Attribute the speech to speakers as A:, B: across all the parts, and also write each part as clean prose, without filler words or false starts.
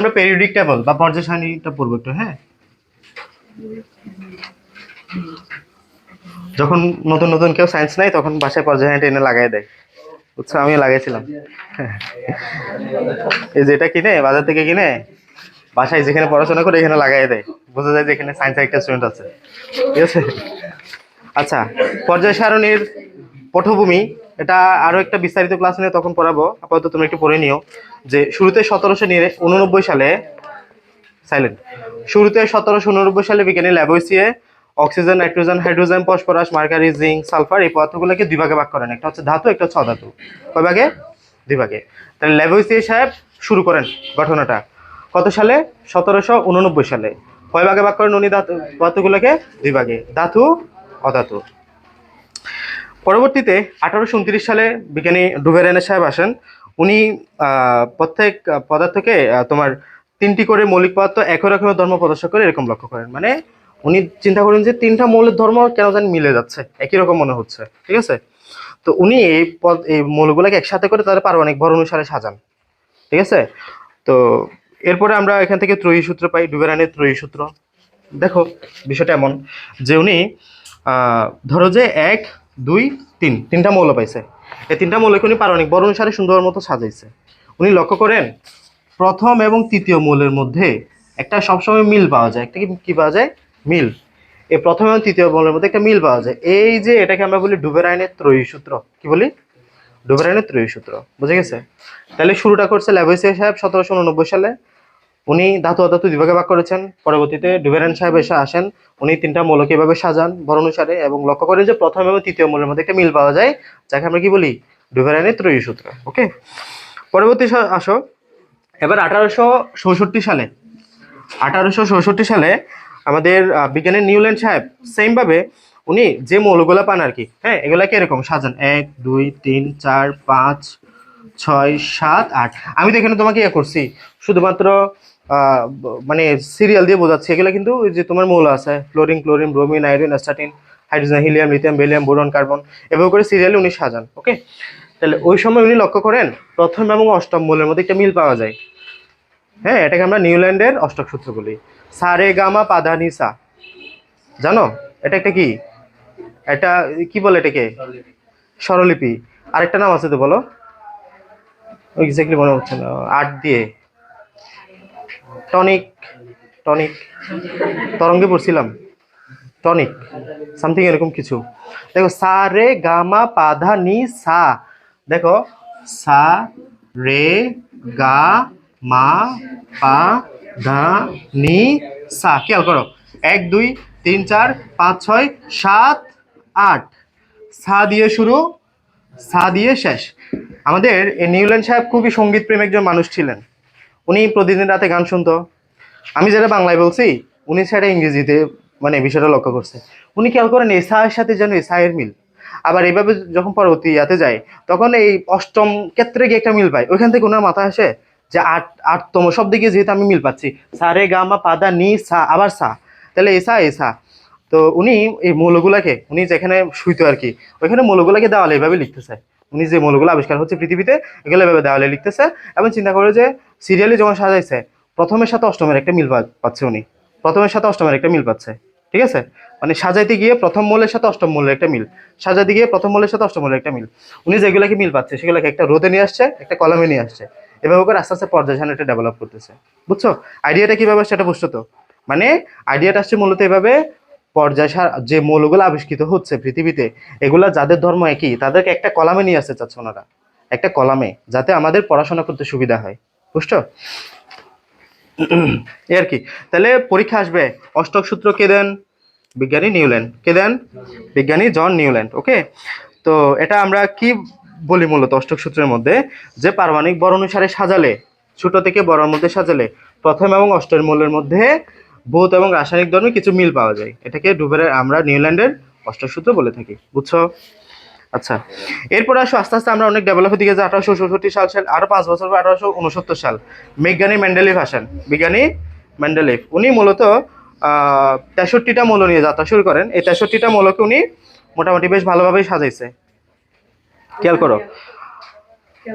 A: আমরা periodic table বা পর্যায় সারণীটা পড়বো একটু। হ্যাঁ, যখন নতুন নতুন কেউ সায়েন্স নেয় তখন বাসায় পর্যায় সারণীটা এনে লাগাই দেয়, বুঝছো? আমিও লাগাইছিলাম। এই যে এটা কিনে বাজার থেকে কিনে বাসায় যেখানে পড়াশোনা করে এখানে লাগাই দেয়, বোঝা যায় যে এখানে সায়েন্সের একটা স্টুডেন্ট আছে। ঠিক আছে। আচ্ছা, পর্যায় সারণীর পটভূমি, এটা আরো একটা বিস্তারিত ক্লাস নিয়ে তখন পড়াবো, আপাতত তুমি একটু পড়ে নিও যে শুরুতে 1789 সালে সাইলেন্ট শুরুতে 1789 সালে বিজ্ঞানী Lavoisier oxygen, nitrogen, hydrogen, phosphorus, mercury, zinc, sulphur এই পদার্থগুলোকে দুই ভাগে ভাগ করেন। একটা হচ্ছে ধাতু, একটা হচ্ছে অধাতু। কয় ভাগে? দুই ভাগে। তাহলে ল্যাভোইসিয়ে সাহেব শুরু করেন ঘটনাটা কত সালে? 1789 সালে। কয় ভাগে ভাগ করেন উনি পদার্থগুলোকে? দুই ভাগে, ধাতু, অধাতু। পরবর্তীতে 1829 সালে বিজ্ঞানী ডুভেরেনে সাহেব আসেন। উনি প্রত্যেক পদার্থকে তোমার 3টি করে মৌলিক পদার্থ একই রকমের ধর্ম প্রদর্শন করে এরকম লক্ষ্য করেন। মানে উনি চিন্তা করেন যে 3টা মৌলের ধর্ম কেন জানি মিলে যাচ্ছে, একই রকম মনে হচ্ছে। ঠিক আছে। তো উনি এই মৌলগুলোকে একসাথে করে তাদের পারমাণবিক ভর অনুসারে সাজান। ঠিক আছে। তো এরপরে আমরা এখান থেকে ত্রয়ী সূত্র পাই, ডুভেরানের ত্রয়ী সূত্র। দেখো বিষয়টা এমন যে উনি ধরো যে 1, 2, 3 তিনটা মৌল পাইছে। এই তিনটা মৌলকে উনি পারমাণবিক ভর অনুসারে সুন্দর মতো সাজাইছে। উনি লক্ষ্য করেন প্রথম এবং তৃতীয় মৌলের মধ্যে একটা সবসময় মিল পাওয়া যায়। একটা কি পাওয়া যায়? মিল। এই প্রথম এবং তৃতীয় মৌলের মধ্যে একটা মিল পাওয়া যায়। এই যে এটাকে আমরা বলি ডুবেরাইনের ত্রয়ী সূত্র। কি বলি? ডুবেরাইনের ত্রয়ী সূত্র। বুঝে গেছে? তাহলে শুরুটা করছে ল্যাভোইসিয়ে সাহেব 1789 সালে। উনি ধাতু অধাতু বিভাগে ভাগ করেছেন। পরবর্তীতে ডুবেরাইন সাহেব এসে আসেন। উনি তিনটা মৌলকে এভাবে সাজান ভর অনুসারে এবং লক্ষ্য করেন যে প্রথম এবং তৃতীয় মৌলের মধ্যে একটা মিল পাওয়া যায়, যাকে আমরা কি বলি? ডুবেরাইনের ত্রয়ী সূত্র। ওকে। পরবর্তী আসো এবার 1866 সালে আমাদের বিজ্ঞানী নিউল্যান্ড সাহেব সেম ভাবে উনি যে মৌলগুলা পান আর কি, হ্যাঁ, এগুলাকে এরকম সাজান 1, 2, 3, 4, 5, 6, 7, 8। আমি তো এখানে তোমাকে ইয়ে করছি শুধুমাত্র মানে সিরিয়াল দিয়ে বোঝাচ্ছি। এগুলো কিন্তু ওই যে তোমার মৌল আছে fluorine, chlorine, bromine, iodine, astatine, hydrogen, helium, lithium, barium, boron, carbon, এভাবে করে সিরিয়ালে উনি সাজান। ওকে। তাহলে ওই সময় উনি লক্ষ্য করেন প্রথম এবং অষ্টম মৌলের মধ্যে একটা মিল পাওয়া যায়। হ্যাঁ, এটাকে আমরা নিউল্যান্ডের অষ্টক সূত্র বলি। সা রে গা মা পা ধা নি সা। জানো এটা একটা কি? এটা কি বলে এটাকে? স্বরলিপি। আরেকটা নাম আছে তো, বলো। এক্স্যাক্টলি মনে হচ্ছে না। আট দিয়ে টনিক, টনিক তরঙ্গে পড়ছিলাম, টনিক সামথিং এরকম কিছু। দেখো সা রে গা মা পা ধা নি সা। দেখো সা রে গা মা পা ধা নি সা। খেয়াল করো 1, 2, 3, 4, 5, 6, 7, 8। সা দিয়ে শুরু, সা দিয়ে শেষ। আমাদের এই নিউল্যান্ড সাহেব খুবই সঙ্গীত প্রেমী একজন মানুষ ছিলেন। উনি প্রতিদিন রাতে গান শুনতো। আমি যেটা বাংলায় বলছি উনি সেটা ইংরেজিতে মানে বিষয়টা লক্ষ্য করছে। উনি খেয়াল করেন এসা এর সাথে যেন এসা এর মিল। আবার এইভাবে যখন পরবর্তী ইয়াতে যায় তখন এই অষ্টম ক্ষেত্রে গিয়ে একটা মিল পায়। ওইখান থেকে ওনার মাথায় আসে যে আটতম শব্দে গিয়ে যেহেতু আমি মিল পাচ্ছি, সা রে গা মা পাদা নি সা, আবার সা, তাহলে এসা এসা। তো উনি এই মৌলগুলাকে উনি যেখানে শুইতো আর কি, ওইখানে মৌলগুলাকে দেওয়ালে এইভাবে লিখতেছে। উনি যে মৌলগুলো আবিষ্কার হচ্ছে পৃথিবীতে এগুলো এভাবে দেওয়ালে লিখতেছে এবং চিন্তা করে যে সিরিয়ালি যখন সাজাইছে প্রথমের সাথে অষ্টমের একটা মিল পাচ্ছে উনি। প্রথমের সাথে অষ্টমের একটা মিল পাচ্ছে। ঠিক আছে। মানে সাজাইতে গিয়ে প্রথম মৌলের সাথে অষ্টম মৌলের একটা মিল, সাজাইতে গিয়ে প্রথম মৌলের সাথে অষ্টম মৌলের একটা মিল। উনি যেগুলোকে মিল পাচ্ছে সেগুলোকে একটা রোদে নিয়ে আসছে, একটা কলমে নিয়ে আসছে। এভাবে করে আস্তে আস্তে পর্যায় সারণীটা ডেভেলপ করতেছে। বুঝছো আইডিয়াটা কিভাবে সেটা বুঝছো তো? মানে আইডিয়াটা আসছে মূলত এভাবে, পর্যায় যে মৌলগুলো আবিষ্কৃত হচ্ছে পৃথিবীতে এগুলা যাদের ধর্ম একই তাদেরকে একটা কলামে নিয়ে আসতে চাচ্ছে ওনারা, একটা কলামে, যাতে আমাদের পড়াশোনা করতে সুবিধা হয়। বুঝছো? এই আর কি। তাহলে পরীক্ষা আসবে অষ্টক সূত্র কে দেন? বিজ্ঞানী নিউল্যান্ড। কে দেন? বিজ্ঞানী জন নিউল্যান্ড। ওকে। তো এটা আমরা কি বলি মূলত অষ্টক সূত্রের মধ্যে, যে পারমাণবিক ভর অনুসারে সাজালে, ছোট থেকে বড়র মধ্যে সাজালে প্রথম এবং অষ্টম মৌলের মধ্যে ভৌত এবং রাসায়নিক ধর্মে কিছু মিল পাওয়া যায়। এটাকে আমরা নিউল্যান্ডের অষ্টক সূত্র বলে থাকি। বুঝছো? আচ্ছা, এরপর আসো আস্তে আস্তে আমরা অনেক ডেভেলপের দিকে যাই। 1866 সাল আরো 5 বছর পর 1869 সাল বিজ্ঞানী মেন্ডেলিভ আসেন। বিজ্ঞানী মেন্ডেলিভ উনি মূলত 63টা মৌল নিয়ে যাত্রা শুরু করেন। এই 63টা মৌলকে উনি মোটামুটি বেশ ভালোভাবেই সাজাইছে। খেয়াল করো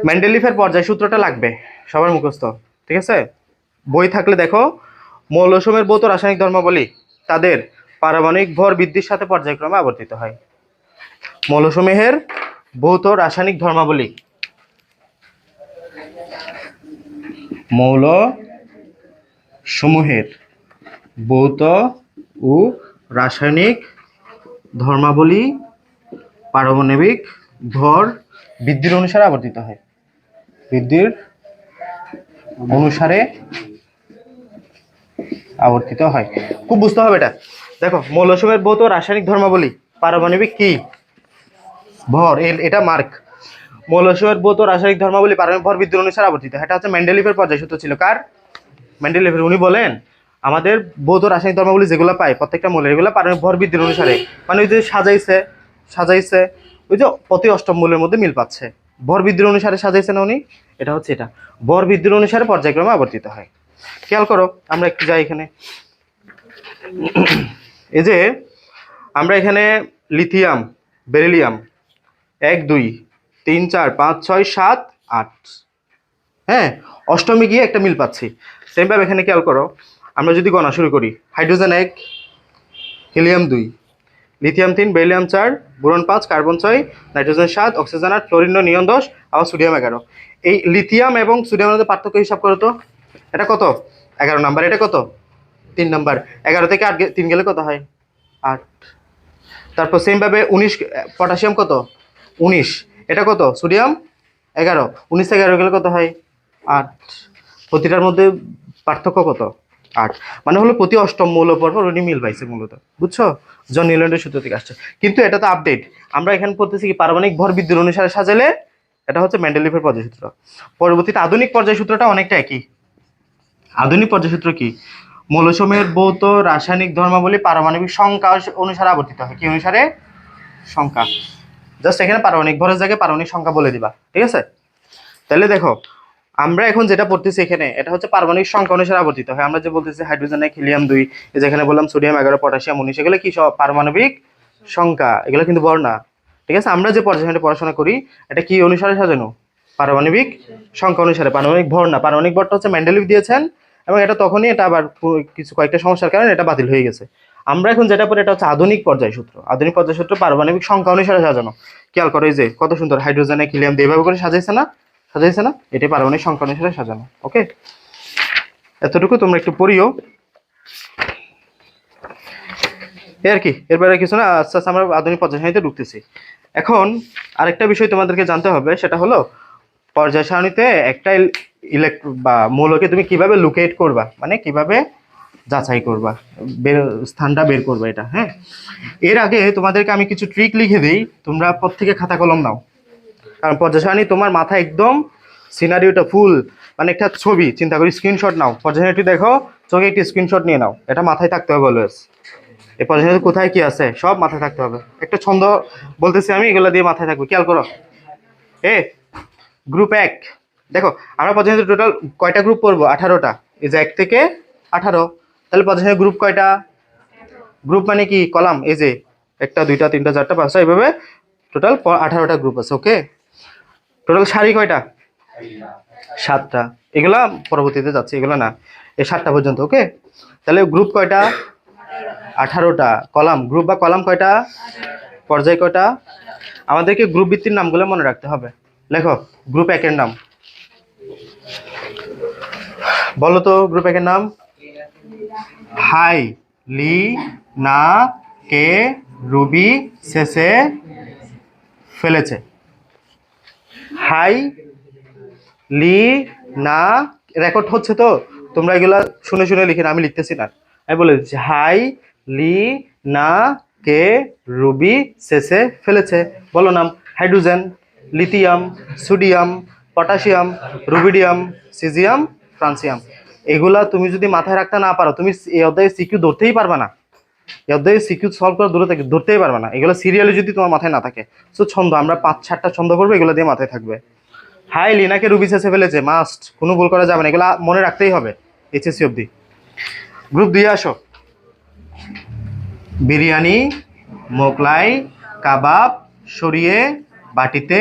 A: মেন্ডেলিভের পর্যায় সূত্রটা লাগবে সবার মুখস্থ। ঠিক আছে। বই থাকলে দেখো, মৌলসমূহের ভৌত রাসায়নিক ধর্মাবলী তাদের পারমাণবিক ভর বৃদ্ধির সাথে পর্যায়ক্রমে আবর্তিত হয়। মৌলসমূহের ভৌত রাসায়নিক ধর্মাবলী, মৌল সমূহের ভৌত ও রাসায়নিক ধর্মাবলী পারমাণবিক ভর বৃদ্ধির অনুসারে আবর্তিত হয়। বৃদ্ধির অনুসারে আবর্তিত হয়। খুব বুঝতে হবে এটা। দেখো, মৌলসমূহের ভৌত রাসায়নিক ধর্মাবলী পারমাণবিক কি ভর, এটা মার্ক। মৌলসমূহের ভৌত রাসায়নিক ধর্মাবলী পারমাণবিক ভর বৃদ্ধির অনুসারে আবর্তিত। এটা হচ্ছে মেন্ডেলিভের পর্যায় সূত্র ছিল। কার? মেন্ডেলিভের। উনি বলেন আমাদের ভৌত রাসায়নিক ধর্মাবলী যেগুলো পাই প্রত্যেকটা মৌলের, এগুলো পারমাণবিক ভর বৃদ্ধির অনুসারে, মানে ওই যে সাজাইছে ওই যে প্রতি অষ্টম মৌলের মধ্যে মিল পাচ্ছে, ভর বৃদ্ধির অনুসারে সাজাইছে না উনি, এটা হচ্ছে এটা ভর বৃদ্ধির অনুসারে পর্যায়ক্রমে আবর্তিত হয়। খেয়াল করো, আমরা একটু যাই এখানে। এই যে আমরা এখানে লিথিয়াম, বেরিলিয়াম 1 2 3 4 5 6 7 8, হ্যাঁ, অষ্টমে গিয়ে একটা মিল পাচ্ছি। সেমভাবে এখানে খেয়াল করো, আমরা যদি গণনা শুরু করি, hydrogen 1, helium 2, lithium 3, beryllium 4, boron 5, carbon 6, nitrogen 7, oxygen 8, fluorine 9, নিয়ন 10, আবার সোডিয়াম 11। এই লিথিয়াম এবং সোডিয়ামের মধ্যে পার্থক্য হিসাব করো তো। এটা কত? 11 নাম্বার। এটা কত? 3 নাম্বার। 11 থেকে 8 3 গেলে কত হয়? 8। তারপর সেমভাবে 19, পটাশিয়াম কত? 19। এটা কত? সোডিয়াম 11। 19 থেকে 11 গেলে কত হয়? 8। প্রতিটার মধ্যে পার্থক্য কত? 8। মানে হলো প্রতি অষ্টম মৌল পরপর উনি মিল পাইছে মূলত, বুঝছো? জন নিউল্যান্ডের সূত্র থেকে আসছে। কিন্তু এটা তো আপডেট। আমরা এখানে পড়তেছি কি পারমাণবিক ভর বৃদ্ধির অনুসারে সাজালে, এটা হচ্ছে মেন্ডেলিভের পর্যায় সূত্র। পরবর্তীতে আধুনিক পর্যায় সূত্রটা অনেকটা একই। আধুনিক পর্যায় সূত্র কি? মৌলসমূহের ভৌত রাসায়নিক ধর্মাবলী পারমাণবিক সংখ্যা অনুসারে আবর্তিত হয়। কি অনুসারে? সংখ্যা। জাস্ট এখানে পারমাণবিক ভরের জায়গায় পারমাণবিক সংখ্যা বলে দিবা, ঠিক আছে? তাহলে দেখো, আমরা এখন যেটা পড়তেছি এখানে, এটা হচ্ছে পারমাণবিক সংখ্যা অনুসারে আবর্তিত হয়। আমরা যে বলতেছি হাইড্রোজেন 1, হিলিয়াম 2, যেখানে বললাম সোডিয়াম 11, পটাশিয়াম 19, এগুলো কি সব পারমাণবিক সংখ্যা, এগুলো কিন্তু ভর না, ঠিক আছে? আমরা যে পর্যায়ে পড়াশোনা করি, এটা কি অনুসারে সাজানো? পারমাণবিক সংখ্যা অনুসারে, পারমাণবিক ভর না। পারমাণবিক ভরটা হচ্ছে মেন্ডেলিভ দিয়েছেন, এবং এটা তখনই, এটা আবার কিছু কয়েকটা সমস্যার কারণে এটা বাতিল হয়ে গেছে। আমরা এখন যেটা পড়ি, এটা হচ্ছে আধুনিক পর্যায় সূত্র। আধুনিক পর্যায় সূত্র পারমাণবিক সংখ্যা অনুসারে সাজানো। খেয়াল করো, এই যে কত সুন্দর হাইড্রোজেন 1, হিলিয়াম 2 এভাবে করে সাজাইছে না? এটা পারমাণবিক সংখ্যা অনুসারে সাজানো। ওকে, এতটুকু তোমরা একটু পড়িও, এই আর কি। এরপরে কিছু না, আস্তে আস্তে আমরা আধুনিক পর্যায় সারণীতে ঢুকতেছি। এখন আরেকটা বিষয় তোমাদেরকে জানতে হবে, সেটা হলো পর্যায় সারণীতে একটা বা মৌলকে তুমি কিভাবে লোকেট করবা, মানে কিভাবে যাচাই করবা, স্থানটা বের করবা, এটা। হ্যাঁ, এর আগে তোমাদেরকে আমি কিছু ট্রিক লিখে দিই, তোমরা প্রত্যেকে খাতা কলম নাও। কারণ পর্যায় সারণী তোমার মাথায় একদম সিনারিওটা ফুল, মানে একটা ছবি চিন্তা করি, স্ক্রিনশট নাও। পর্যায় সারণীটি দেখো, চোখে একটি স্ক্রিনশট নিয়ে নাও, এটা মাথায় থাকতে হবে অলওয়েজ। এই পর্যায় সারণীতে কোথায় কি আছে সব মাথায় থাকতে হবে। একটা ছন্দ বলতেছি আমি, এগুলো দিয়ে মাথায় থাকবে। খেয়াল করো, গ্রুপ 1, দেখো আমরা পর্যায় সারণীতে টোটাল কয়টা গ্রুপ পড়বো? 18টা। এই যে 1 থেকে 18, তাহলে পর্যায় সারণীর গ্রুপ কয়টা? গ্রুপ মানে কি? কলাম। এই যে 1টা 2টা 3টা 4টা 5টা, এইভাবে টোটাল 18টা গ্রুপ আছে। ওকে, টোটাল সারি কয়টা? 7টা। এগুলা পরবর্তীতে যাচ্ছে, এগুলো না, এই 7টা পর্যন্ত। ওকে, তাহলে গ্রুপ কয়টা? 18টা। কলাম, গ্রুপ বা কলাম কয়টা? পর্যায় কয়টা? আমাদেরকে গ্রুপ ভিত্তির নামগুলো মনে রাখতে হবে। লেখো, গ্রুপ 1 এর নাম বলো তো। গ্রুপ 1 এর নাম হাই, লি, না, কে, রুবি, শেষে ফেলেছে। হাই, লি, না, রেকর্ড হচ্ছে তো, তোমরা এগুলা শুনে শুনে লিখে না, আমি লিখতেছি না, আমি বলে দিচ্ছি। হাই, লি, না, কে, রুবি, শেষে ফেলেছে। বলো নাম। Hydrogen, lithium, sodium, potassium, rubidium, caesium, francium. এগুলা তুমি যদি মাথায় রাখতে না পারো, তুমি এই অধ্যায়ে সিকিউ ধরতেই পারবে না। এই অধ্যায়ে সিকিউ সলভ করা দূরে থেকে ধরতেই পারবে না, এগুলো সিরিয়ালি যদি তোমার মাথায় না থাকে। সো ছন্দ, আমরা 5-6টা ছন্দ করবো, এগুলো দিয়ে মাথায় থাকবে। হাই, লিনাকে রুবি শেষে ফেলেছে, মাস্ট, কোনো ভুল করা যাবে না, এগুলো মনে রাখতেই হবে এইচএসসি অবধি। গ্রুপ 2 আসো। বিরিয়ানি, মোগলাই, কাবাব সরিয়ে বাটিতে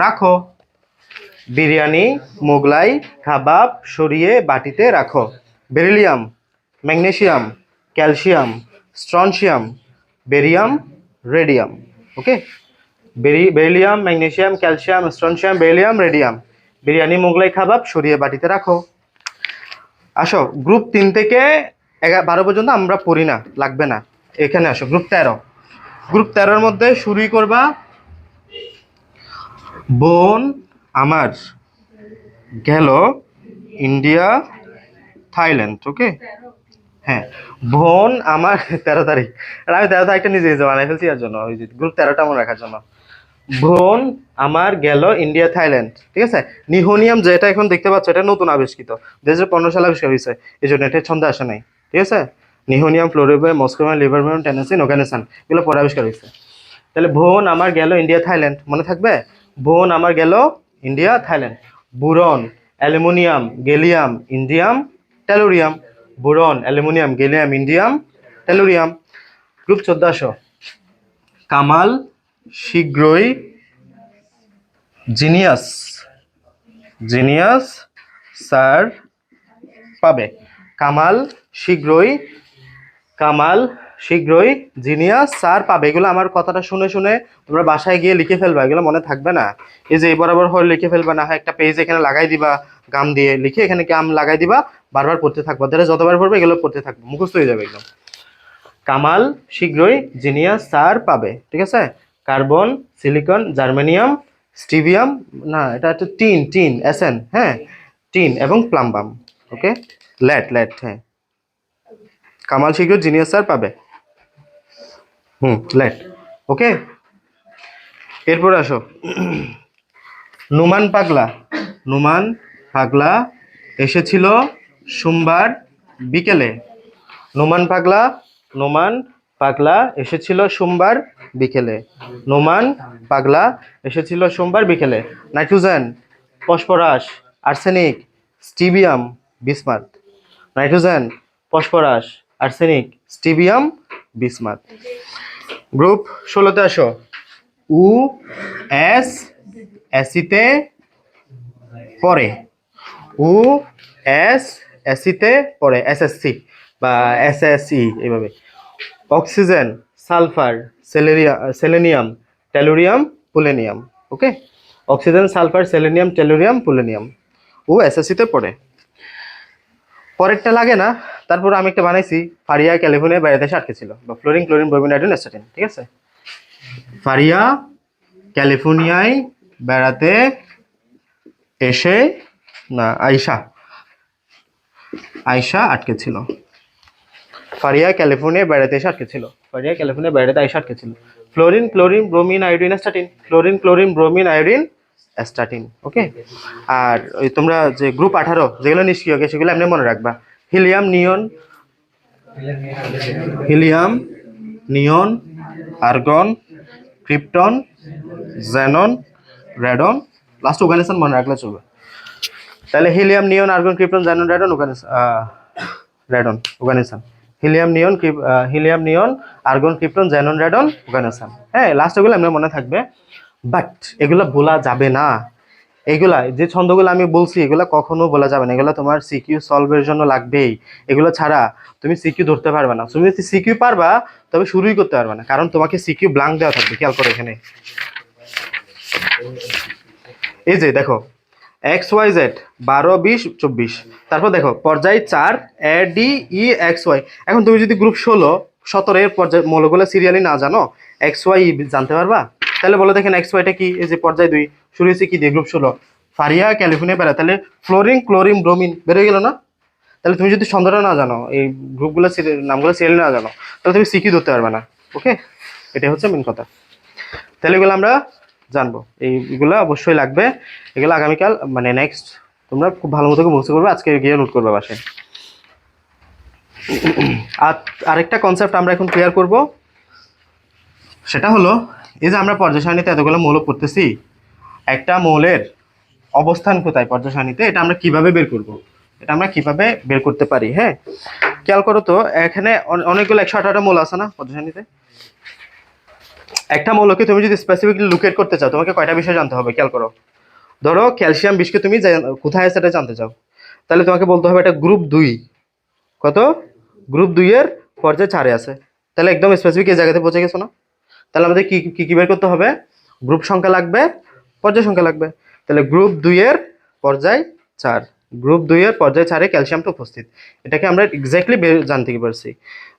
A: রাখো। বিরিয়ানি, মোগলাই, কাবাব সরিয়ে বাটিতে রাখো। Beryllium, magnesium, calcium, strontium, barium, radium. Okay, beryllium, magnesium, calcium, strontium, beryllium, radium. Biryani Mughlai কাবাব সরিয়ে বাটিতে রাখো। আসো গ্রুপ 3 থেকে 12 পর্যন্ত আমরা পড়ি না, লাগবে না। এখানে আসো গ্রুপ 13। গ্রুপ 13-র মধ্যে শুরুই করবা বোন আমার গেল ইন্ডিয়া থাইল্যান্ড। ওকে, হ্যাঁ, বোন আমার 13 তারিখ, আর আমি 13 তারিখটা নিজে নিজে বানাই ফেলছি এর জন্য, ওই যে গ্রুপ 13টা মনে রাখার জন্য। বোন আমার গেল ইন্ডিয়া থাইল্যান্ড, ঠিক আছে। নিহোনিয়াম যেটা এখন দেখতে পাচ্ছ, এটা নতুন আবিষ্কৃত, 2015 সালে আবিষ্কার হয়েছে, এই জন্য এটা ছন্দে আসে নাই, ঠিক আছে। নিহোনিয়াম, ফ্লোরিবাম, মস্কোমিয়াম, লিভারবাম, টেনাসিন, ওগানেসান, এগুলো পরে আবিষ্কার হয়েছে। তাহলে বোন আমার গেল ইন্ডিয়া থাইল্যান্ড, মনে থাকবে? বোন আমার গেল India Thailand. Boron, aluminium, gallium, indium, tellurium. Boron, aluminium, gallium, indium, tellurium. Group 14 Kamal শীঘ্রই জিনিয়াস, জিনিয়াস স্যার পাবে। কামাল শীঘ্রই, কামাল শীঘ্রই জিনিয়াস স্যার পাবে। এগুলো আমার কথাটা শুনে শুনে তোমরা বাসায় গিয়ে লিখে ফেলবা, এগুলো মনে থাকবে না। এই যে এই বরাবর হয়ে লিখে ফেলবা, না হয় একটা পেজ এখানে লাগাই দিবা, গাম দিয়ে লিখে এখানে গাম লাগাই দিবা, বারবার পড়তে থাকবা, তাহলে যতবার পড়বে এগুলো পড়তে থাকবে, মুখস্থ হয়ে যাবে একদম। কামাল শীঘ্রই জিনিয়াস স্যার পাবে, ঠিক আছে। কার্বন, সিলিকন, জার্মেনিয়াম, স্টিভিয়াম, না এটা হচ্ছে টিন, টিন এসএন, হ্যাঁ, টিন এবং প্লাম্বাম। ওকে, লেট, লেট, হ্যাঁ। কামাল শীঘ্রই জিনিয়াস স্যার পাবে, লেট। ওকে, এরপরে আসো নুমান পাগলা। নুমান পাগলা এসেছিল সোমবার বিকেলে। নোমান পাগলা, নোমান পাগলা এসেছিল সোমবার বিকেলে। নোমান পাগলা এসেছিল সোমবার বিকেলে। Nitrogen, phosphorus, arsenic, stibium, bismuth. Nitrogen, phosphorus, arsenic, stibium, bismuth. Group 16-তে আসো। উ এস এসিতে পড়ে। উ এস এসিতে পড়ে, এসএসসি বা এসএসই এইভাবে। Oxygen, sulphur, selenium, tellurium, polonium. Okay, oxygen, sulphur, selenium, tellurium, polonium. ও এসএসসিতে পড়ে। পরেরটা লাগে না, তারপর আমি একটা বানাইছি, ফারিয়া ক্যালিফোর্নিয়া বেড়াতে এসে আটকে ছিল, বা ফ্লোরিন, ক্লোরিন, ব্রোমিন, আয়োডিন, অ্যাসিটিন, ঠিক আছে। ফারিয়া ক্যালিফোর্নিয়ায় বেড়াতে এসে, না আয়শা, আয়শা আটকে ছিল। ফারিয়া ক্যালিফোর্নিয়া বেড়াতে এসে আটকে ছিল, ফারিয়া ক্যালিফোর্নিয়া বেড়াতে এসে আটকে ছিল। Fluorine, chlorine, bromine, iodine, astatine. Fluorine, chlorine, bromine, iodine, astatine. Okay, আর ওই তোমরা যে গ্রুপ 18 যেগুলো নিষ্ক্রিয় সেগুলো এমনি মনে রাখবা। Helium, neon, helium, neon, argon, krypton, xenon, radon. Last organism মনে রাখলে চলবে। তাহলে helium, neon, argon, krypton, xenon, radon, radon organism. Helium, neon, helium, neon, argon, krypton, xenon, radon, organism. হ্যাঁ, লাস্ট এগুলো এমনি মনে থাকবে, বাট এগুলো বলা যাবে না। এগুলা যে ছন্দগুলো আমি বলছি এগুলো কখনো বলা যাবে না, এগুলো তোমার সিকিউ সলভের জন্য লাগবেই। এগুলো ছাড়া তুমি সিকিউ ধরতে পারবে না। তুমি যদি সিকিউ পারবা তবে শুরুই করতে পারবে না, কারণ তোমাকে সিকিউ ব্ল্যাঙ্ক দেওয়া থাকবে। খেয়াল করো এখানে, এই যে দেখো এক্স ওয়াই জেড 12, 20, 24, তারপর দেখো পর্যায় 4 এ ডি ই এক্স ওয়াই। এখন তুমি যদি গ্রুপ 16, 17 এর পর্যায় মৌলগুলো সিরিয়ালি না জানো, এক্স ওয়াই জানতে পারবা? তাহলে বলো দেখেন এক্স ওয়াইটা কি? এই যে পর্যায় 2 শুরু হয়েছে কি দিয়ে? গ্রুপ 16 ফারিয়া ক্যালিফোর্নিয়া বেড়া, তাহলে ফ্লোরিন, ক্লোরিন, ব্রোমিন বের হয়ে গেল না? তাহলে তুমি যদি ছন্দটা না জানো, এই গ্রুপগুলো নামগুলো সিরিয়ালি না জানো, তাহলে তুমি সিকিউ ধরতে পারবে না। ওকে, এটাই হচ্ছে মেন কথা। তাহলে এগুলো আমরা জানবো, এইগুলো অবশ্যই লাগবে। এগুলো আগামীকাল মানে নেক্সট তোমরা খুব ভালো মতো মুখস্থ করবে, আজকে গিয়ে নোট করবে বাসায়। আর আরেকটা কনসেপ্ট আমরা এখন ক্লিয়ার করব, সেটা হলো এই যে আমরা পর্যায় সারণীতে এতগুলো মৌল পড়তেছি, একটা মৌলের অবস্থান কোথায় পর্যায় সারণীতে, এটা আমরা কিভাবে বের করব, এটা আমরা কিভাবে বের করতে পারি। হ্যাঁ, খেয়াল করো তো, এখানে অনেকগুলো 118টা মৌল আছে না পর্যায় সারণীতে। একটা মৌলকে তুমি যদি স্পেসিফিকলি লোকেট করতে চাও, তোমাকে কয়টা বিষয় জানতে হবে? খেয়াল করো, ধরো ক্যালসিয়াম বিষকে তুমি কোথায় আছে এটা জানতে চাও, তাহলে তোমাকে বলতে হবে এটা গ্রুপ 2, কত? গ্রুপ 2 এর পর্যায়ে 4-এ আছে। তাহলে একদম স্পেসিফিক এই জায়গাতে পৌঁছে গেছো না? তাহলে আমাদের কি কি কি বের করতে হবে? গ্রুপ সংখ্যা লাগবে, পর্যায় সংখ্যা লাগবে। তাহলে গ্রুপ 2 এর পর্যায় 4, গ্রুপ 2 এর পর্যায় 4-এ ক্যালসিয়ামটা উপস্থিত। এটাকে আমরা এক্স্যাক্টলি জানতে পারছি।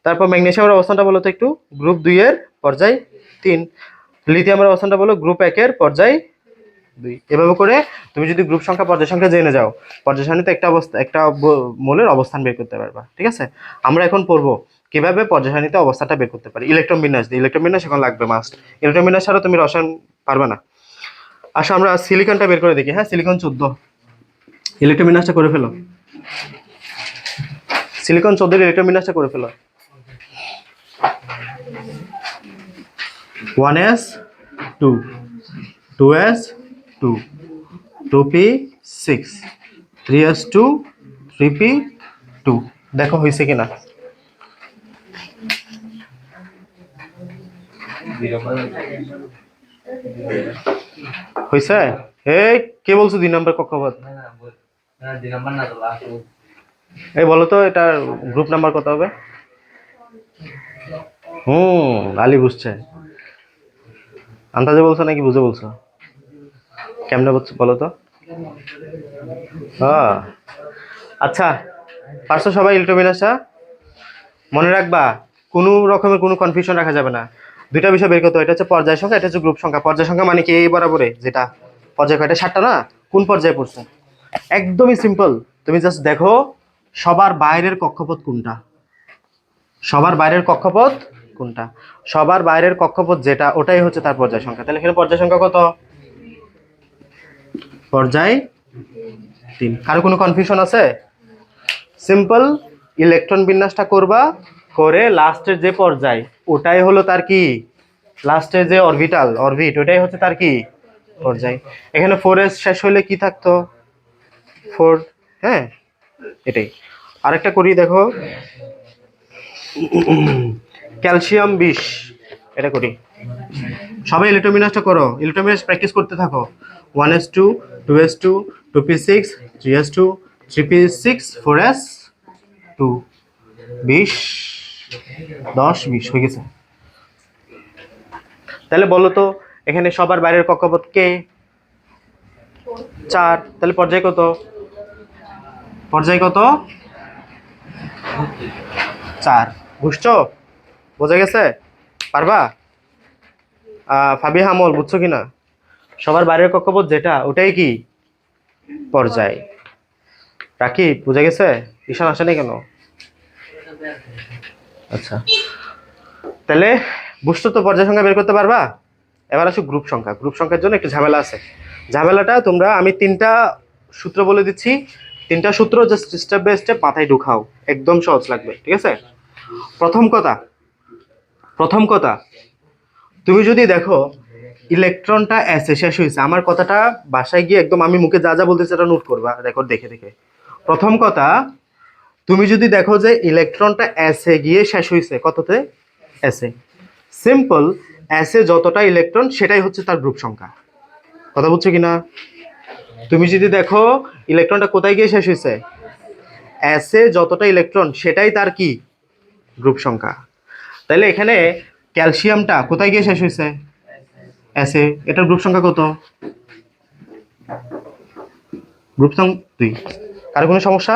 A: তারপর ম্যাগনেসিয়ামের অবস্থানটা বলো তো একটু। গ্রুপ 2 এর পর্যায় 3। লিথিয়ামের অবস্থানটা বলো গ্রুপ 1 এর পর্যায় 2। এভাবে করে তুমি যদি গ্রুপ সংখ্যা পর্যায় সংখ্যা জেনে যাও, পর্যায় সারণীতে একটা মৌলের অবস্থান বের করতে পারবা। ঠিক আছে? আমরা এখন পড়বো কিভাবে পর্যায় সারণীতে অবস্থানটা বের করতে পারি। ইলেকট্রন বিন্যাস দিয়ে, ইলেকট্রন বিন্যাস এখন লাগবে মাস্ট। ইলেকট্রন বিন্যাস ছাড়া তুমি রসায়ন পারবে না। আচ্ছা, আমরা সিলিকনটা বের করে দেখি। হ্যাঁ, সিলিকন 14। ইলেকট্রন বিন্যাসটা করে ফেলো। সিলিকন 14 ইলেকট্রন বিন্যাসটা করে ফেলো। 1s2, 2s2, 2p6, 3s2, 3p2। দেখো হয়েছে কিনা। হয়েছে? এই কে বলছো 2 নম্বর কক্ষপথ? এই বলো তো এটার গ্রুপ নাম্বার কত হবে? আলী বুঝছে। আন্দাজে বলছো নাকি বুঝে বলছো? কেমনে বলছো বলো তো? আচ্ছা, পারছো সবাই ইলেকট্রন বিন্যাসটা? মনে রাখবা, কোনো রকমের কোনো কনফিউশন রাখা যাবে না। দুইটা বিষয় বের করতে হবে। এটা হচ্ছে পর্যায় সংখ্যা, এটা হচ্ছে গ্রুপ সংখ্যা। পর্যায় সংখ্যা মানে কি? এই বরাবরে যেটা পর্যায় কয়টা 7টা না? কোন পর্যায়ে পড়ছে? একদমই সিম্পল। তুমি জাস্ট দেখো সবার বাইরের কক্ষপথ কোনটা, সবার বাইরের কক্ষপথ কোনটা, সবার বাইরের কক্ষপথ যেটা, ওটাই হচ্ছে তার পর্যায় সংখ্যা। তাহলে এখানে পর্যায় সংখ্যা কত? পর্যায় 3। কারো কোনো কনফিউশন আছে? সিম্পল, ইলেকট্রন বিন্যাসটা করবা, করে লাস্টের যে পর্যায় ওটাই হলো তার কি? লাস্টের যে অরবিট ওটাই হচ্ছে তার কি? পর্যায়। এখানে 4s শেষ হলে কি থাকতো? 4। হ্যাঁ, এটাই। আরেকটা করি দেখো, ক্যালসিয়াম 20, এটা করি। সবাই ইলেকট্রন বিন্যাসটা করো, ইলেকট্রন বিন্যাস প্র্যাকটিস করতে থাকো। 1s2, 2s2, 2p6, 3s2, 3p6, 4s2, 20, 10, 20 হয়ে গেছে। তাহলে বলো তো এখানে সবার বাইরের কক্ষপথ কে? 4। তাহলে পর্যায় কত? পর্যায় কত? 4। বুঝছো? বোঝা গেছে? পারবা? ফাবিহা আমল বুঝছো কিনা? সবার বাইরের কক্ষপথ যেটা ওটাই কি? পর্যায়। রাখি বুঝা গেছে? ঈশান আসে নাই কেন? আচ্ছা, তাহলে বুঝছো তো পর্যায় সংখ্যা বের করতে পারবা? এবার আসো গ্রুপ সংখ্যা। গ্রুপ সংখ্যার জন্য একটু ঝামেলা আছে। ঝামেলাটা তোমরা, আমি 3টা সূত্র বলে দিচ্ছি, 3টা সূত্র জাস্ট স্টেপ বাই স্টেপ মাথায় ঢুকাও, একদম সহজ লাগবে। ঠিক আছে? প্রথম কথা, তুমি যদি দেখো ইলেকট্রনটা এসে শেষ হয়েছে, আমার কথাটা বাসায় গিয়ে একদম আমি মুখে যা যা বলতেছি এটা নোট করবা, রেকর্ড দেখে দেখে। প্রথম কথা, তুমি যদি দেখো যে ইলেকট্রনটা এসে গিয়ে শেষ হয়েছে কততে? এসে। সিম্পল, এসে যতটা ইলেকট্রন সেটাই হচ্ছে তার গ্রুপ সংখ্যা। কথা বুঝছো কিনা? তুমি যদি দেখো ইলেকট্রনটা কোথায় গিয়ে শেষ হয়েছে, এসে যতটা ইলেকট্রন সেটাই তার কি? গ্রুপ সংখ্যা। তাহলে এখানে ক্যালসিয়ামটা কোথায় গিয়ে শেষ হয়েছে? এসে। এটার গ্রুপ সংখ্যা কত? গ্রুপ সংখ্যা 2। কারো কোনো সমস্যা?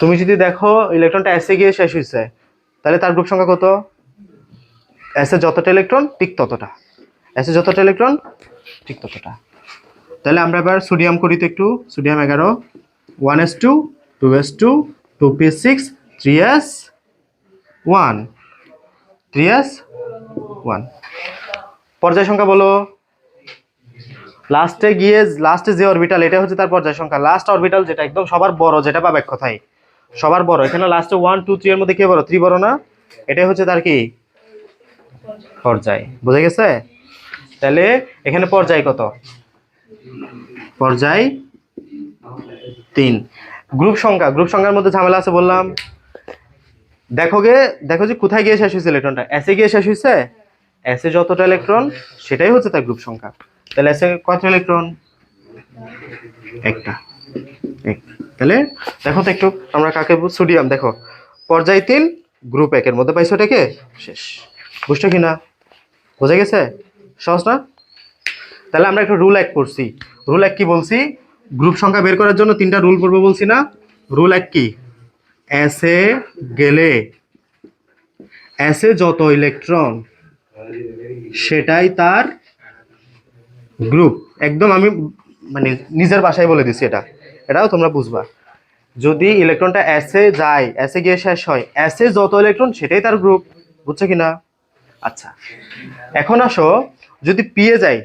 A: তুমি যদি দেখো ইলেকট্রনটা এসে গিয়ে শেষ হয়েছে, তাহলে তার গ্রুপ সংখ্যা কত? এসে যতটা ইলেকট্রন ঠিক ততটা, এসে যতটা ইলেকট্রন ঠিক ততটা। তাহলে আমরা এবার সোডিয়াম করি তো একটু। Sodium 11, 1s2, 2s2, 2p6, 3s1, 3s1। পর্যায় সংখ্যা বলো। লাস্টে যে অরবিটাল এটা হচ্ছে তার পর্যায় সংখ্যা। লাস্ট অরবিটাল যেটা একদম সবার বড়, যেটা পাবে এক কথায় সবার বড়। এখানে লাস্টে 1, 2, 3 এর মধ্যে কে বড়? 3 বড় না? এটাই হচ্ছে তার কি? পর্যায়। বুঝা গেছে? তাহলে এখানে পর্যায় কত? পর্যায় 3। গ্রুপ সংখ্যার মধ্যে ঝামেলা আছে বললাম। দেখো যে কোথায় গিয়ে শেষ হয়েছে ইলেকট্রনটা? এসে গিয়ে শেষ হয়েছে। এসে যতটা ইলেকট্রন সেটাই হচ্ছে তার গ্রুপ সংখ্যা। তাহলে এসে কত ইলেকট্রন? একটা। তাহলে দেখো তো একটু আমরা কাকে সোডিয়াম দেখো পর্যায় 3 গ্রুপ 1 এর মধ্যে পাইছো এটাকে শেষ বুঝছো কি না বোঝা গেছে সহজ না তাহলে আমরা একটু রুল 1 করছি রুল 1 কি বলছি গ্রুপ সংখ্যা বের করার জন্য 3টা রুল পড়বো বলছি না রুল 1 কি এসে গেলে এসে যত ইলেকট্রন সেটাই তার গ্রুপ একদম আমি মানে নিজের ভাষায় বলে দিছি এটাও তোমরা বুঝবা যদি ইলেকট্রনটা এসে যায় এসে গিয়ে শেষ হয় এসে যত ইলেকট্রন সেটাই তার গ্রুপ বুঝছো কি না আচ্ছা এখন আসো যদি পি এ যায়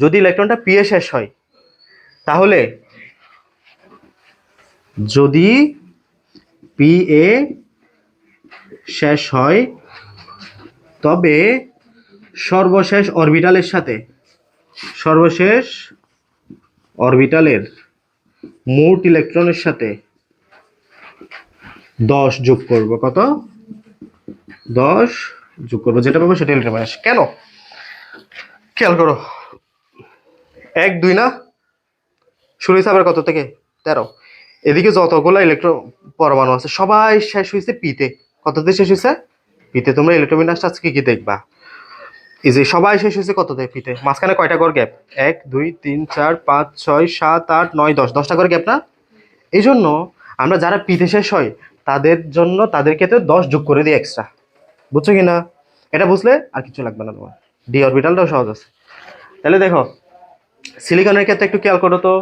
A: যদি ইলেকট্রনটা পি এ শেষ হয় তাহলে যদি পি এ শেষ হয় তবে সর্বশেষ অরবিটালের মোট ইলেকট্রনের সাথে 10 যোগ করব কত 10 যোগ করবো যেটা পাবো সেটা ইলেকট্রন মাইনাস কেন খেয়াল করো 1 2 না শুরু হয়েছে আবার কত থেকে 13 এদিকে যতগুলো ইলেকট্রন পরমাণু আছে সবাই শেষ হয়েছে পিতে কততে শেষ হয়েছে পিতে তোমরা ইলেকট্রোমিনাসটা আজকে কি দেখবা এই যে সবাই শেষ হয়েছে কততে পিতে মাঝখানে কয়টা করে গ্যাপ 1 2 3 4 5 6 7 8 9 10 10টা করে গ্যাপ না এই জন্য আমরা যারা পিতে শেষ হয় তাদের জন্য তাদেরকে তো 10 যোগ করে দিই এক্সট্রা বুঝছো কি না এটা বুঝলে আর কিছু লাগবে না তোমার ডি অরবিটালটাও সহজ আছে তাহলে দেখো সিলিকনের ক্ষেত্রে একটু খেয়াল করো তো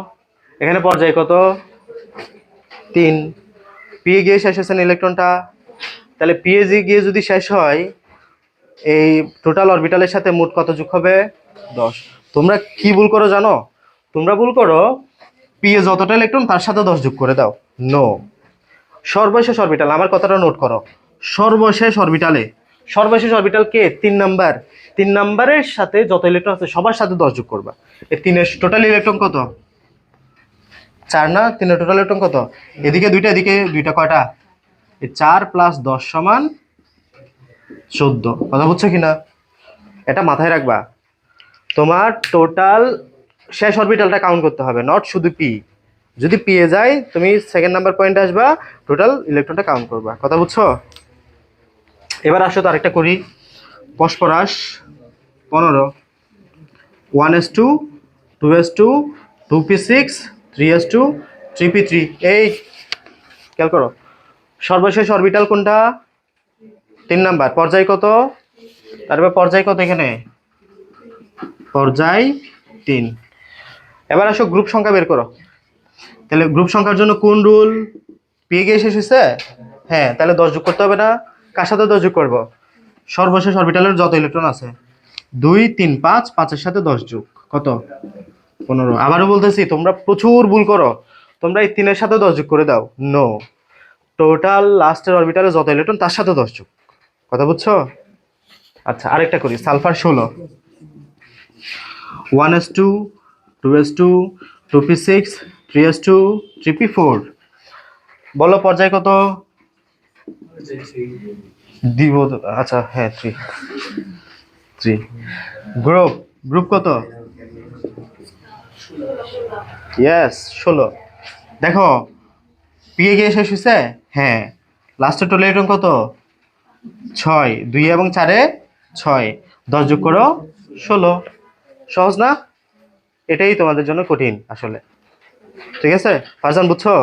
A: এখানে পর্যায় কত 3 পি এ গিয়ে শেষ হয়েছে না ইলেকট্রনটা তাহলে পি এ গিয়ে যদি শেষ হয় এই টোটাল অরবিটালের সাথে মোট কত যোগ হবে 10 তোমরা কি ভুল করো জানো তোমরা ভুল করো পি এ যতটা ইলেকট্রন তার সাথে 10 যোগ করে দাও নো সর্বশেষ অরবিটাল আমার কথাটা নোট করো সর্বশেষ অরবিটাল কে 3 নাম্বার 3 নাম্বারের সাথে যত ইলেকট্রন আছে সবার সাথে 10 যোগ করবা এই 3 এর টোটাল ইলেকট্রন কত 4 না 3 এর টোটাল ইলেকট্রন কত এদিকে দুইটা এদিকে দুইটা কয়টা এই 4 + 10 = 14 কথা বুঝছো কিনা এটা মাথায় রাখবা তোমার টোটাল শেষ অরবিটালটা কাউন্ট করতে হবে নট শুধু পি যদি পি এ যায় তুমি সেকেন্ড নাম্বার পয়েন্টে আসবা টোটাল ইলেকট্রনটা কাউন্ট করবা কথা বুঝছো এবার আসো তো আরেকটা করি phosphorus 15 1s2 2s2 2p6 3s2 3p3 এই খেয়াল করো সর্বশেষ অরবিটাল কোনটা 3 নাম্বার পর্যায় কত তারপর পর্যায় কত এখানে পর্যায় 3 এবার আসো গ্রুপ সংখ্যা বের করো তাহলে গ্রুপ সংখ্যার জন্য কোন রুল পি গিয়ে শেষ হয়েছে হ্যাঁ তাহলে 10 যোগ করতে হবে না কার সাথে 10 যোগ করবো সর্বশেষ অরবিটালের যত ইলেকট্রন আছে 2 3 5 5 এর সাথে 10 যোগ কত 15 আবারও বলতেছি তোমরা প্রচুর ভুল করো তোমরা এই 3 এর সাথে 10 যোগ করে দাও নো টোটাল লাস্টের অরবিটালে যত ইলেকট্রন তার সাথে 10 যোগ কথা বুঝছো আচ্ছা আরেকটা করি sulphur 16 1s2 2s2 2p6 3s2 3p4 বলো পর্যায় কত দিব আচ্ছা হ্যাঁ 3 গ্রুপ কত ইয়েস 16 দেখো পি এ গিয়ে শেষ হয়েছে হ্যাঁ লাস্টের টোটাল ইলেকট্রন কত 6 2 এবং 4 এ 6 10 যোগ করো 16 সহজ না এটাই তোমাদের জন্য কঠিন আসলে ঠিক আছে ফারজান বুঝছো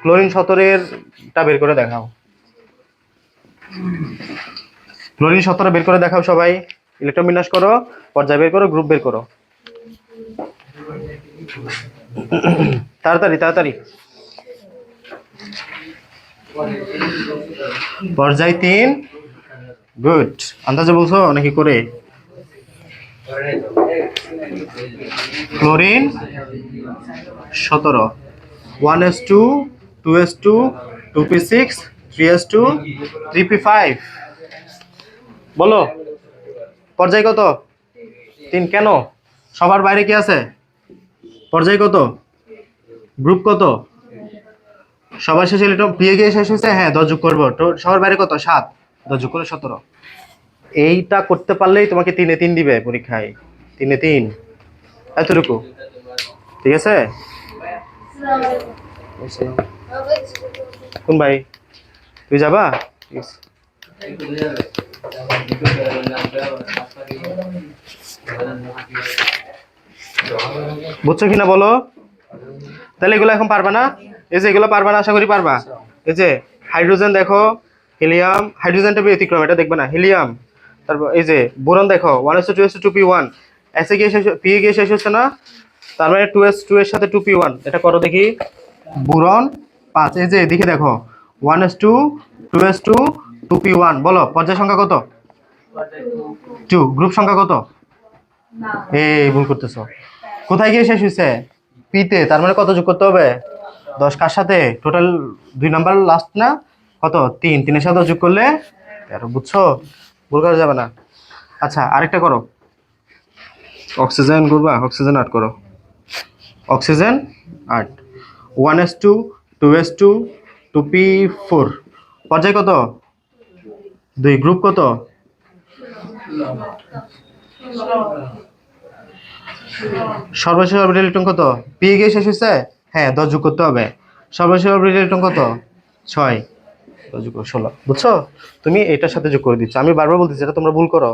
A: ক্লোরিন 17 বের করে দেখাও ক্লোরিন 17 বের করে দেখাও সবাই ইলেকট্রন বিন্যাস করো পর্যায় বের করো গ্রুপ বের করো তাড়াতাড়ি পর্যায় 3 গুড আন্দাজে বলছো নাকি করে chlorine 17 1s2 2s2 2p6 3s2 3p5 বলো পর্যায় কত 3 কেন সবার বাইরে কি আছে পর্যায় কত গ্রুপ কত সবার শেষে ইলেকট্রন পি এ গিয়ে শেষ হয়েছে হ্যাঁ 10 যোগ করবো তো সবার বাইরে কত 7 10 যোগ করে 17 এইটা করতে পারলেই তোমাকে 3 এ 3 দিবে পরীক্ষায় 3 এ 3 এতটুকু ঠিক আছে কোন ভাই? তুই যাবা? বুঝছো কিনা বলো? তাহলে এগুলো এখন পারবা না? এই যে এগুলো পারবা না, আশা করি পারবা। এই যে হাইড্রোজেন দেখো, হিলিয়াম, হাইড্রোজেনটা ব্যতিক্রম, এটা দেখবে না, হিলিয়াম। তারপর এই যে বোরন দেখো, 1s2 2p1, এসে গিয়ে শেষ, পি গিয়ে শেষ হচ্ছে না, তার মানে 2s2 এর সাথে 2p1, এটা করো দেখি। বোরন 5, এই যে এদিকে দেখো 1s2 2s2 2p1, বলো পর্যায় সংখ্যা কত? 2। গ্রুপ সংখ্যা কত? এই ভুল করতেছো। কোথায় গিয়ে শেষ হয়েছে? পিতে, তার মানে কত যোগ করতে হবে? 10। কার সাথে? টোটাল 2 নাম্বার লাস্ট না, কত? 3, 3-এর সাথে যোগ করলে 13। বুঝছো? ভুল করা যাবে না। আচ্ছা আরেকটা করো, অক্সিজেন করবা, অক্সিজেন 8 করো। অক্সিজেন 8, 1s2 2s2 2p4, পর্যায় কত? 2। গ্রুপ কত? সর্বশেষ অরবিটাল ইলেকট্রন কত? পি গিয়ে শেষ হয়েছে, হ্যাঁ 10 যোগ করতে হবে। সর্বশেষ অরবিটাল ইলেকট্রন কত? 6, 10 যোগ 16। বুঝছো? তুমি এটার সাথে যোগ করে দিচ্ছ। আমি বারবার বলতেছি এটা তোমরা ভুল করো,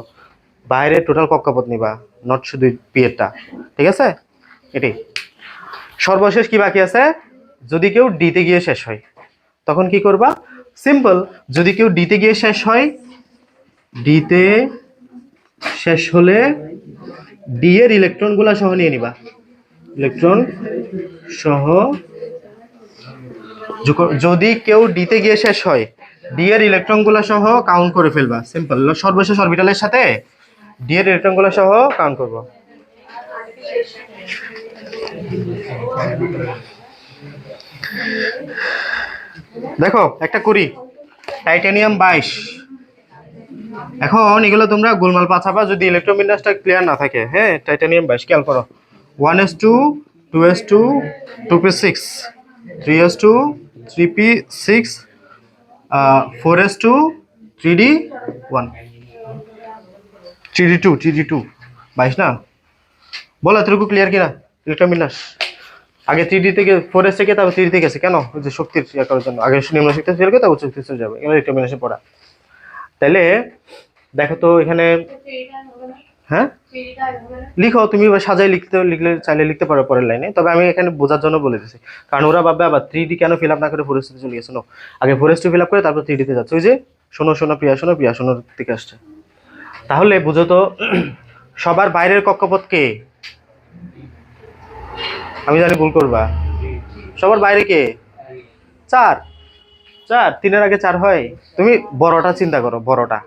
A: বাইরে টোটাল কক্ষপথ নিবা, নট শুধু পি এরটা। ঠিক আছে? এটাই। সর্বশেষ কি বাকি আছে? যদি কেউ ডিতে গিয়ে শেষ হয় তখন কি করবা? সিম্পল, যদি কেউ ডিতে গিয়ে শেষ হয়, ডিতে শেষ হলে ডি এর ইলেকট্রনগুলা সহ নিয়ে নিবা, ইলেকট্রন সহ। যদি কেউ ডিতে গিয়ে শেষ হয়, ডি এর ইলেকট্রনগুলা সহ কাউন্ট করে ফেলবা। সিম্পল, সর্বশেষ অরবিটালের সাথে ডি এর ইলেকট্রনগুলা সহ কাউন্ট করবো। দেখো একটা করি, টাইটানিয়াম 22। এখন এগুলো তোমরা গোলমাল পাছাবা যদি ইলেকট্রোবিন্যাসটা ক্লিয়ার না থাকে। হ্যাঁ, টাইটানিয়াম 22 খেয়াল করো, 1s2 2s2 2p6, 3s2 3p6, 4s2 3d1, 3d2 22 না? বলো এতটুকু ক্লিয়ার কিনা ইলেকট্রোবিন্যাস? আগে 3d থেকে 4s থেকে তারপর 3d থেকে গেছে কেন? ওই যে শক্তির ইয়ে করার জন্য, আগে নিম্ন শক্তি ফেল করে তারপর উচ্চ শক্তি চলে যাবে, এগুলো ইলেকট্রোবিন্যাসে পড়া। তাহলে দেখো তো এখানে, হ্যাঁ লিখো তুমি, সাজাই লিখলে চাইলে লিখতে পারো পরের লাইনে, তবে আমি এখানে বোঝার জন্য বলে দিচ্ছি, কারণ ওরা ভাববে আবার 3d কেন ফিল আপ না করে 4s চলে গেছে। শোনো, আগে 4s ফিল আপ করে তারপর 3d তে যাচ্ছে। ওই যে শোনো শোনো প্রিয়া, শোনো প্রিয়া, শোনোর দিকে আসছে। তাহলে বুঝো তো সবার বাইরের কক্ষপথ কে? আমি জানি ভুল করবা। সবার বাইরে কে? 4। 4, 3-এর আগে 4 হয়? তুমি বড়টা চিন্তা করো, বড়টা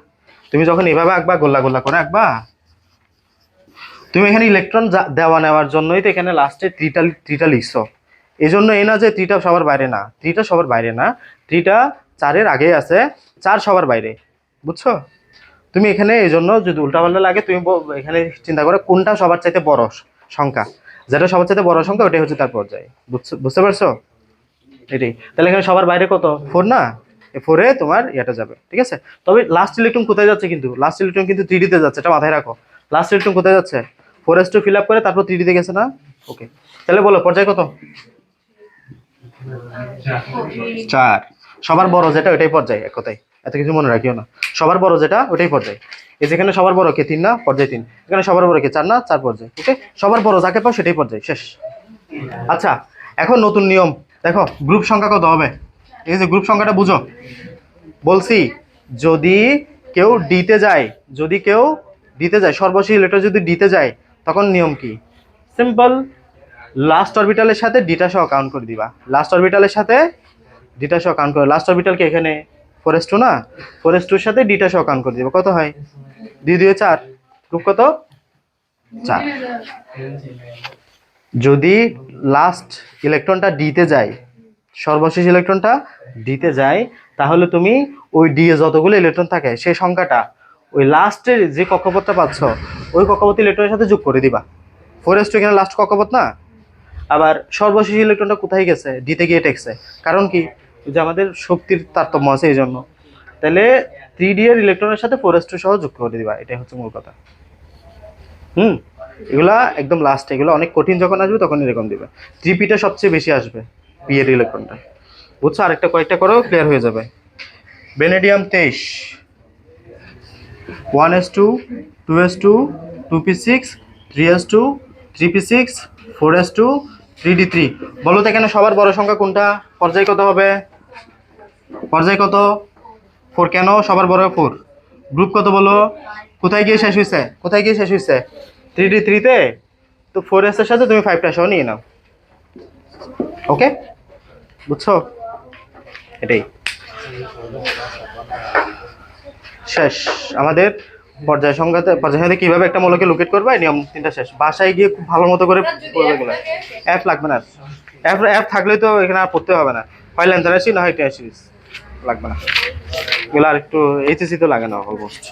A: তুমি যখন এভাবে আঁকবা, গোল্লা গোল্লা করে আঁকবা, তুমি এখানে ইলেকট্রন দেওয়া নেওয়ার জন্যই তো এখানে লাস্টে থ্রিটা লিখছো। এই জন্য এই না যে থ্রিটা সবার বাইরে না, থ্রিটা সবার বাইরে না, থ্রিটা 4-এর আগেই আছে, 4 সবার বাইরে। বুঝছো? তুমি এখানে এই জন্য যদি উল্টাপাল্টা লাগে, তুমি এখানে চিন্তা করো কোনটা সবার চাইতে বড় সংখ্যা, যেটা সবার চাইতে বড় সংখ্যা ওটাই হচ্ছে তার পর্যায়ে। বুঝতে পারছো? এটাই। তাহলে এখানে সবার বাইরে কত? 4 না? 4-এ তোমার এটা যাবে। ঠিক আছে? তবে লাস্ট ইলেকট্রন কোথায় যাচ্ছে? কিন্তু লাস্ট ইলেকট্রন কিন্তু 3d তে যাচ্ছে, এটা মাথায় রাখো। লাস্ট ইলেকট্রন কোথায় যাচ্ছে? 4s2 ফিল আপ করে তারপর 3d তে গেছে না? ওকে, তাহলে বলো পর্যায় কত? 4। সবার বড় যেটা ওইটাই পর্যায়, এক কথায়, এত কিছু মনে রাখিও না। সবার বড় যেটা ওইটাই পর্যায়। এই যেখানে সবার বড় কে? 3 না? পর্যায় 3। এখানে সবার বড় কে? 4 না? 4 পর্যায়। ওকে, সবার বড় যাকে পাও সেটাই পর্যায়, শেষ। আচ্ছা, এখন নতুন নিয়ম দেখো, গ্রুপ সংখ্যা কত হবে? এই যে গ্রুপ সংখ্যাটা বুঝো, বলছি যদি কেউ ডিতে যায়, যদি কেউ ডিতে যায়, সর্বশেষ ইলেকট্রন যদি ডিতে যায়, তখন নিয়ম কি? সিম্পল, লাস্ট অরবিটালের সাথে ডিটা সহ কাউন্ট করে দিবা। লাস্ট অরবিটালের সাথে ডিটা সহ কাউন্ট করে, লাস্ট অরবিটালকে এখানে 4s2 না, 4s2 এর সাথে ডিটা সহ কাউন্ট করে দিবা। কত হয়? 2 2 4, গ্রুপ কত? 4। যদি লাস্ট ইলেকট্রনটা ডিতে যায়, সর্বশেষ ইলেকট্রনটা ডিতে যায়, তাহলে তুমি ওই ডি এ যতগুলো ইলেকট্রন থাকে সেই সংখ্যাটা ওই লাস্টের যে কক্ষপথটা পাচ্ছ ওই কক্ষপথ ইলেকট্রনের সাথে যোগ করে দিবা। 4s2 এখানে লাস্ট কক্ষপথ না? আবার সর্বশেষ ইলেকট্রনটা কোথায় গেছে? ডিতে গিয়ে টেকছে। কারণ কি? যে আমাদের শক্তির তারতম্য আছে এই জন্য। তাহলে 3d এর ইলেকট্রনের সাথে 4s2 সহ যোগ করে দিবা, এটাই হচ্ছে মূল কথা। এগুলা একদম লাস্ট, এগুলো অনেক কঠিন যখন আসবে তখন এরকম দিবে। 3p টা সবচেয়ে বেশি আসবে। পি এর ইলেকট্রনটা। বুঝছো? আরেকটা কয়েকটা করো, ক্লিয়ার হয়ে যাবে। ভ্যানেডিয়াম 23, 1s2, 2s2, 2p6, 3s2, 3p6, 4s2, 3d3। বলো তো এখানে সবার বড় সংখ্যা কোনটা? পর্যায় কত হবে? পর্যায় কত? 4। কেন সবার বড় 4? গ্রুপ কত বলো? কোথায় গিয়ে শেষ হয়েছে? কোথায় গিয়ে শেষ হয়েছে? 3d3 তে। তো 4s এর সাথে তুমি 5টা সহ নিয়ে নাও। ওকে, বুঝছো? এটাই শেষ আমাদের পর্যায় সংখ্যাতে। পর্যায় সংখ্যাতে কিভাবে একটা মৌলকে লোকেট করবে, নিয়ম 3টা শেষ। বাসায় গিয়ে খুব ভালো মতো করে পড়বে এগুলো। অ্যাপ লাগবে না। অ্যাপ থাকলে তো এখানে আর পড়তে হবে না। হয় লেন্সার আসি না হয় টেস্ট সিরিজ, লাগবে না এগুলো। আর একটু এইচএসি তো লাগে না অলমোস্ট।